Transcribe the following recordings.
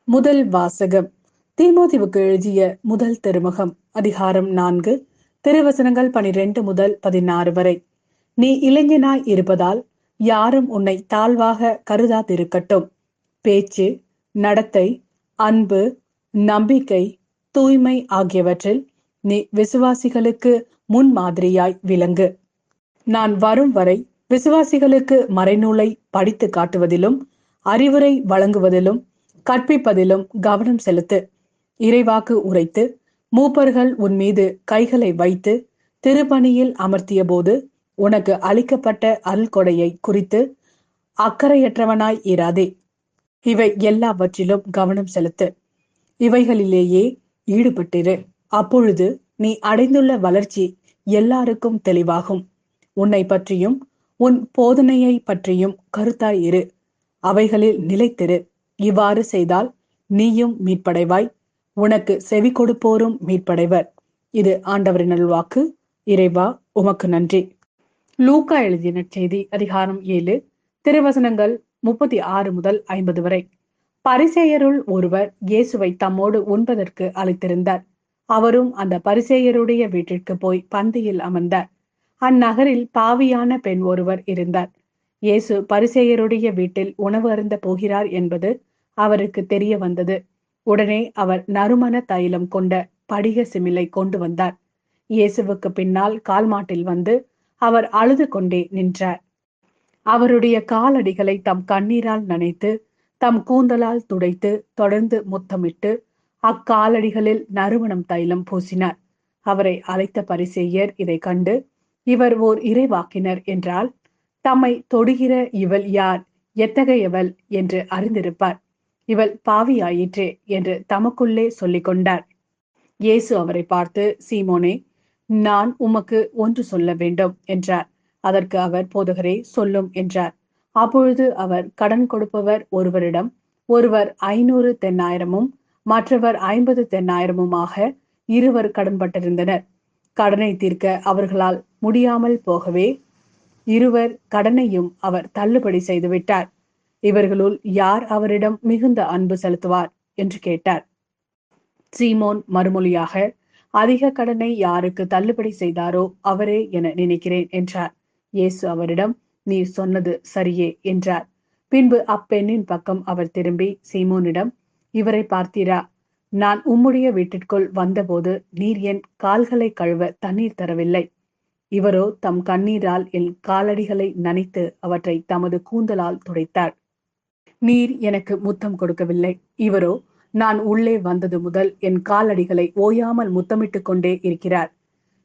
முதல் வாசகம். தீமோத்தேயுவுக்கு எழுதிய முதல் திருமுகம். அதிகாரம் 4, திருவசனங்கள் 12 முதல் 16 வரை. நீ இளைஞனாய் இருப்பதால் யாரும் உன்னை தாழ்வாக கருதாதிருக்கட்டும். பேச்சு, நடத்தை, அன்பு, நம்பிக்கை, தூய்மை ஆகியவற்றில் நீ விசுவாசிகளுக்கு முன்மாதிரியாய் விளங்கு. நான் வரும் வரை விசுவாசிகளுக்கு மறைநூலை படித்து காட்டுவதிலும் அறிவுரை வழங்குவதிலும் கற்பிப்பதிலும் கவனம் செலுத்து. இறைவாக்கு உரைத்து மூப்பர்கள் உன் மீது கைகளை வைத்து திருப்பணியில் அமர்த்திய போது உனக்கு அளிக்கப்பட்ட அருள்கொடையை குறித்து அக்கறையற்றவனாய் இராதே. இவை எல்லாவற்றிலும் கவனம் செலுத்து. இவைகளிலேயே ஈடுபட்டிரு. அப்பொழுது நீ அடைந்துள்ள வளர்ச்சி எல்லாருக்கும் தெளிவாகும். உன்னை பற்றியும் உன் போதனையை பற்றியும் கருத்தாய் இரு. அவைகளில் நிலைத்திரு. இவ்வாறு செய்தால் நீயும் மீட்படைவாய், உனக்கு செவி கொடுப்போரும் மீட்படைவர். இது ஆண்டவரின் நல்வாக்கு. இறைவா, உமக்கு நன்றி. லூக்கா எழுதிய நற்செய்தி. அதிகாரம் 7, திருவசனங்கள் 36 முதல் 50 வரை. பரிசேயருள் ஒருவர் இயேசுவை தம்மோடு உண்பதற்கு அழைத்திருந்தார். அவரும் அந்த பரிசேயருடைய வீட்டிற்கு போய் பந்தியில் அமர்ந்தார். அந்நகரில் பாவியான பெண் ஒருவர் இருந்தார். இயேசு பரிசேயருடைய வீட்டில் உணவு அருந்த போகிறார் என்பது அவருக்கு தெரிய வந்தது. உடனே அவர் நறுமண தைலம் கொண்ட படிக சிமிலை கொண்டு வந்தார். இயேசுவுக்கு பின்னால் கால்மாட்டில் வந்து அவர் அழுது கொண்டே நின்றார். அவருடைய காலடிகளை தம் கண்ணீரால் நனைத்து தம் கூந்தலால் துடைத்து தொடர்ந்து முத்தமிட்டு அக்காலடிகளில் நறுமணம் தைலம் பூசினார். அவரை அழைத்த பரிசேயர் இதை கண்டு, இவர் ஓர் இறைவாக்கினர் என்றால் தம்மை தொடுகிற இவள் யார், எத்தகையவள் என்று அறிந்திருப்பார். இவள் பாவியாயிற்றே என்று தமக்குள்ளே சொல்லிக் கொண்டார். இயேசு அவரை பார்த்து, சீமோனே, நான் உமக்கு ஒன்று சொல்ல வேண்டும் என்றார். அதற்கு அவர், போதகரே, சொல்லும் என்றார். அப்பொழுது அவர், கடன் கொடுப்பவர் ஒருவரிடம் ஒருவர் 500 தென்னாயிரமும் மற்றவர் 50 தென்னாயிரமுமாக இருவர் கடன்பட்டிருந்தனர். கடனை தீர்க்க அவர்களால் முடியாமல் போகவே இருவர் கடனையும் அவர் தள்ளுபடி செய்துவிட்டார். இவர்களுள் யார் அவரிடம் மிகுந்த அன்பு செலுத்துவார் என்று கேட்டார். சீமோன் மறுமொழியாக, அதிக கடனை யாருக்கு தள்ளுபடி செய்தாரோ அவரே என நினைக்கிறேன் என்றார். இயேசு அவரிடம், நீர் சொன்னது சரியே என்றார். பின்பு அப்பெண்ணின் பக்கம் அவர் திரும்பி சீமோனிடம், இவரை பார்த்தீரா? நான் உம்முடைய வீட்டிற்குள் வந்தபோது நீர் என் கால்களை கழுவ தண்ணீர் தரவில்லை. இவரோ தம் கண்ணீரால் என் காலடிகளை நனைத்து அவற்றை தமது கூந்தலால் துடைத்தார். நீர் எனக்கு முத்தம் கொடுக்கவில்லை. இவரோ நான் உள்ளே வந்தது முதல் என் காலடிகளை ஓயாமல் முத்தமிட்டு கொண்டே இருக்கிறார்.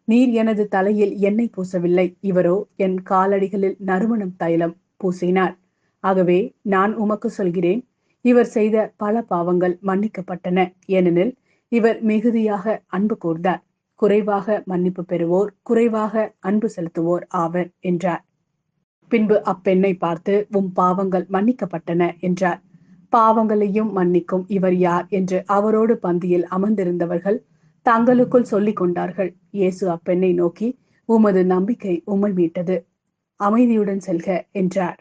நீர் எனது தலையில் எண்ணெய் பூசவில்லை. இவரோ என் காலடிகளில் நறுமணம் தைலம் பூசினார். ஆகவே நான் உமக்கு சொல்கிறேன், இவர் செய்த பல பாவங்கள் மன்னிக்கப்பட்டன, ஏனெனில் இவர் மிகுதியாக அன்பு கூர்ந்தார். குறைவாக மன்னிப்பு பெறுவோர் குறைவாக அன்பு செலுத்துவோர் ஆவர் என்றார். பின்பு அப்பெண்ணை பார்த்து, உம் பாவங்கள் மன்னிக்கப்பட்டன என்றார். பாவங்களையும் மன்னிக்கும் இவர் யார் என்று அவரோடு பந்தியில் அமர்ந்திருந்தவர்கள் தங்களுக்குள் சொல்லிக் கொண்டார்கள். இயேசு அப்பெண்ணை நோக்கி, உமது நம்பிக்கை உம்மை மீட்டது, அமைதியுடன் செல்க என்றார்.